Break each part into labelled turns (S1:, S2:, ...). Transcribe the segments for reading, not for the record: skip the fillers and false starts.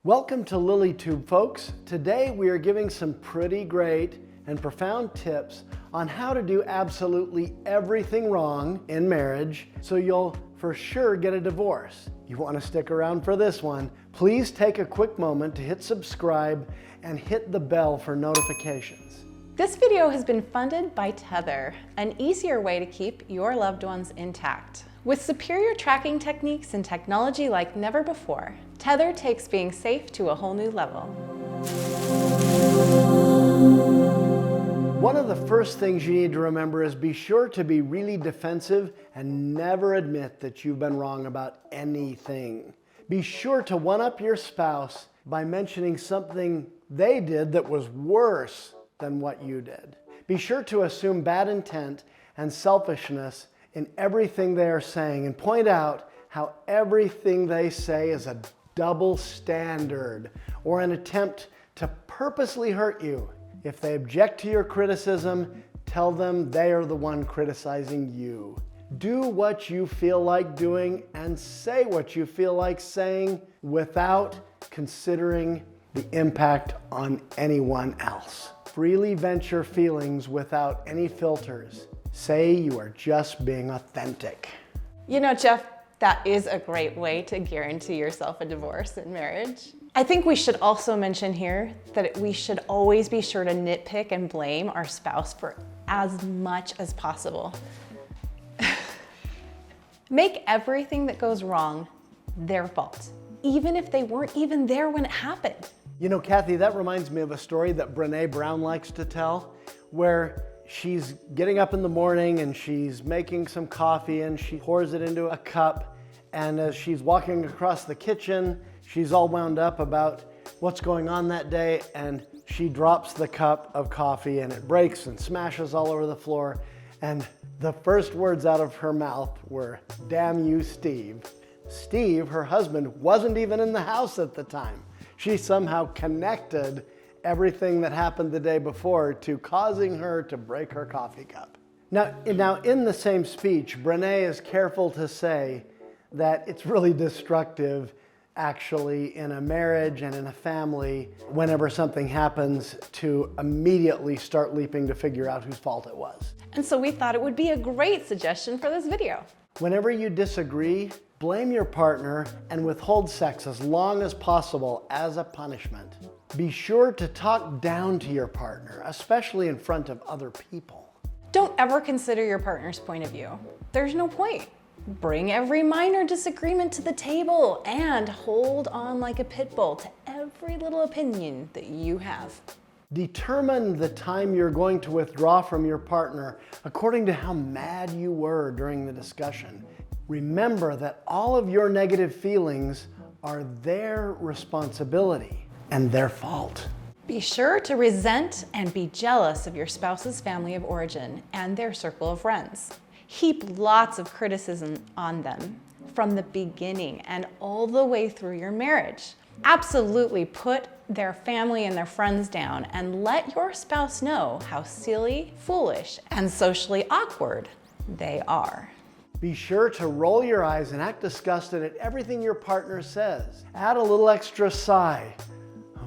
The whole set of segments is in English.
S1: Welcome to LilyTube, folks. Today we are giving some pretty great and profound tips on how to do absolutely everything wrong in marriage so you'll for sure get a divorce. You want to stick around for this one. Please take a quick moment to hit subscribe and hit the bell for notifications.
S2: This video has been funded by Tether, an easier way to keep your loved ones intact. With superior tracking techniques and technology like never before, Tether takes being safe to a whole new level.
S1: One of the first things you need to remember is be sure to be really defensive and never admit that you've been wrong about anything. Be sure to one-up your spouse by mentioning something they did that was worse than what you did. Be sure to assume bad intent and selfishness in everything they are saying and point out how everything they say is a double standard or an attempt to purposely hurt you. If they object to your criticism, tell them they are the one criticizing you. Do what you feel like doing and say what you feel like saying without considering the impact on anyone else. Freely vent your feelings without any filters. Say you are just being authentic.
S2: You know, Jeff, that is a great way to guarantee yourself a divorce in marriage. I think we should also mention here that we should always be sure to nitpick and blame our spouse for as much as possible. Make everything that goes wrong their fault, even if they weren't even there when it happened.
S1: You know, Cathy, that reminds me of a story that Brene Brown likes to tell, where she's getting up in the morning and she's making some coffee and she pours it into a cup. And as she's walking across the kitchen, she's all wound up about what's going on that day, and she drops the cup of coffee and it breaks and smashes all over the floor. And the first words out of her mouth were, "Damn you, Steve." Steve, her husband, wasn't even in the house at the time. She somehow connected everything that happened the day before to causing her to break her coffee cup. Now in the same speech, Brene is careful to say that it's really destructive actually in a marriage and in a family whenever something happens to immediately start leaping to figure out whose fault it was.
S2: And so we thought it would be a great suggestion for this video.
S1: Whenever you disagree, blame your partner and withhold sex as long as possible as a punishment. Be sure to talk down to your partner, especially in front of other people.
S2: Don't ever consider your partner's point of view. There's no point. Bring every minor disagreement to the table and hold on like a pit bull to every little opinion that you have.
S1: Determine the time you're going to withdraw from your partner according to how mad you were during the discussion. Remember that all of your negative feelings are their responsibility and their fault.
S2: Be sure to resent and be jealous of your spouse's family of origin and their circle of friends. Heap lots of criticism on them from the beginning and all the way through your marriage. Absolutely put their family and their friends down and let your spouse know how silly, foolish, and socially awkward they are.
S1: Be sure to roll your eyes and act disgusted at everything your partner says. Add a little extra sigh.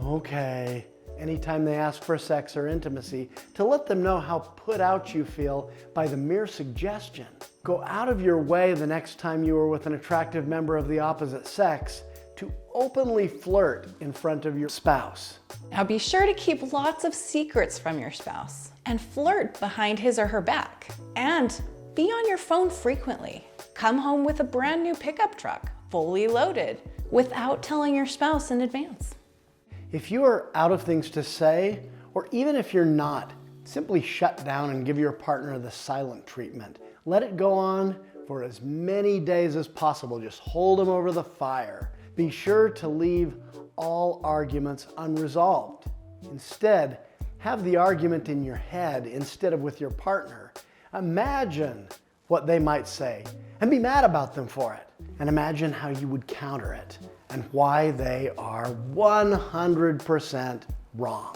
S1: Okay. Anytime they ask for sex or intimacy, to let them know how put out you feel by the mere suggestion. Go out of your way the next time you are with an attractive member of the opposite sex to openly flirt in front of your spouse.
S2: Now be sure to keep lots of secrets from your spouse and flirt behind his or her back. And be on your phone frequently. Come home with a brand new pickup truck, fully loaded, without telling your spouse in advance.
S1: If you are out of things to say, or even if you're not, simply shut down and give your partner the silent treatment. Let it go on for as many days as possible. Just hold them over the fire. Be sure to leave all arguments unresolved. Instead, have the argument in your head instead of with your partner. Imagine what they might say and be mad about them for it. And imagine how you would counter it and why they are 100% wrong.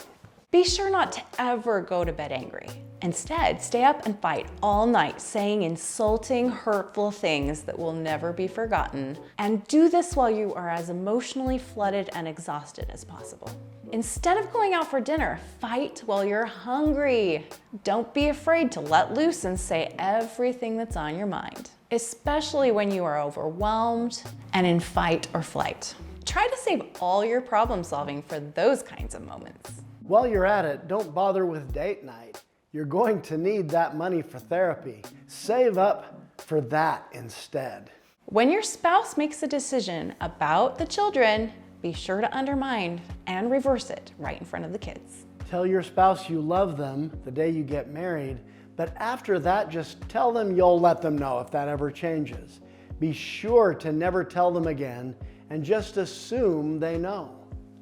S2: Be sure not to ever go to bed angry. Instead, stay up and fight all night, saying insulting, hurtful things that will never be forgotten. And do this while you are as emotionally flooded and exhausted as possible. Instead of going out for dinner, fight while you're hungry. Don't be afraid to let loose and say everything that's on your mind, especially when you are overwhelmed and in fight or flight. Try to save all your problem solving for those kinds of moments.
S1: While you're at it, don't bother with date night. You're going to need that money for therapy. Save up for that instead.
S2: When your spouse makes a decision about the children, be sure to undermine and reverse it right in front of the kids.
S1: Tell your spouse you love them the day you get married, but after that, just tell them you'll let them know if that ever changes. Be sure to never tell them again and just assume they know.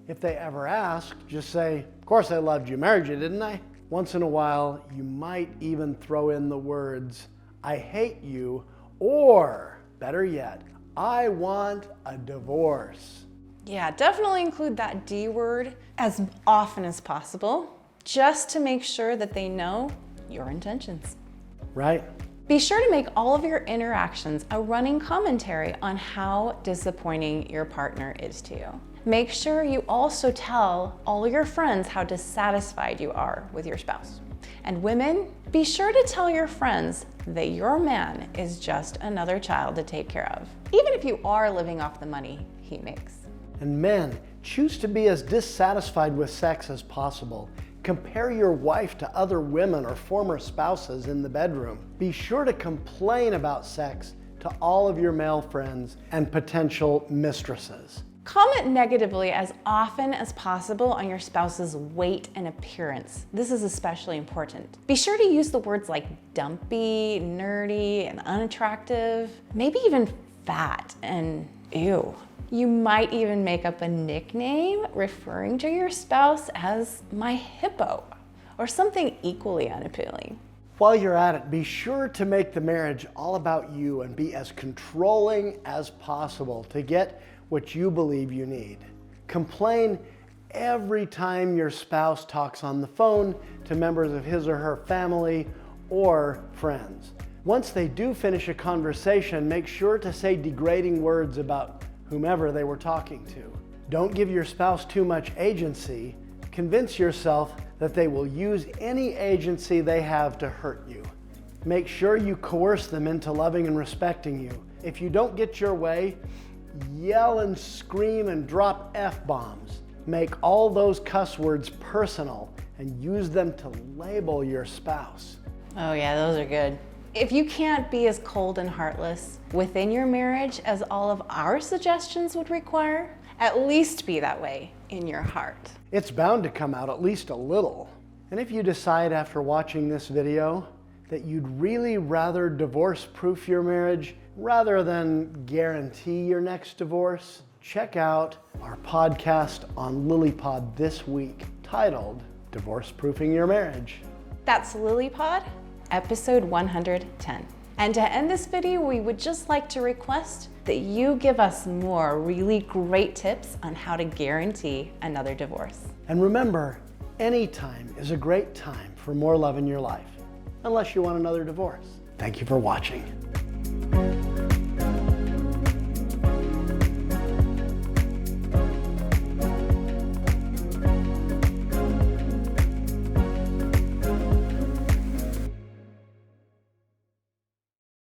S1: If they ever ask, just say, "Of course I loved you, married you, didn't I?" Once in a while, you might even throw in the words, "I hate you," or better yet, "I want a divorce."
S2: Yeah, definitely include that D word as often as possible, just to make sure that they know your intentions.
S1: Right?
S2: Be sure to make all of your interactions a running commentary on how disappointing your partner is to you. Make sure you also tell all your friends how dissatisfied you are with your spouse. And women, be sure to tell your friends that your man is just another child to take care of, even if you are living off the money he makes.
S1: And men, choose to be as dissatisfied with sex as possible. Compare your wife to other women or former spouses in the bedroom. Be sure to complain about sex to all of your male friends and potential mistresses.
S2: Comment negatively as often as possible on your spouse's weight and appearance. This is especially important. Be sure to use the words like dumpy, nerdy, and unattractive, maybe even fat and ew. You might even make up a nickname referring to your spouse as my hippo or something equally unappealing.
S1: While you're at it, be sure to make the marriage all about you and be as controlling as possible to get what you believe you need. Complain every time your spouse talks on the phone to members of his or her family or friends. Once they do finish a conversation, make sure to say degrading words about whomever they were talking to. Don't give your spouse too much agency. Convince yourself that they will use any agency they have to hurt you. Make sure you coerce them into loving and respecting you. If you don't get your way, yell and scream and drop F-bombs. Make all those cuss words personal and use them to label your spouse.
S2: Oh yeah, those are good. If you can't be as cold and heartless within your marriage as all of our suggestions would require, at least be that way in your heart.
S1: It's bound to come out at least a little. And if you decide after watching this video that you'd really rather divorce-proof your marriage rather than guarantee your next divorce, check out our podcast on LilyPod this week titled Divorce Proofing Your Marriage.
S2: That's LilyPod, episode 110. And to end this video, we would just like to request that you give us more really great tips on how to guarantee another divorce.
S1: And remember, any time is a great time for more love in your life, unless you want another divorce. Thank you for watching.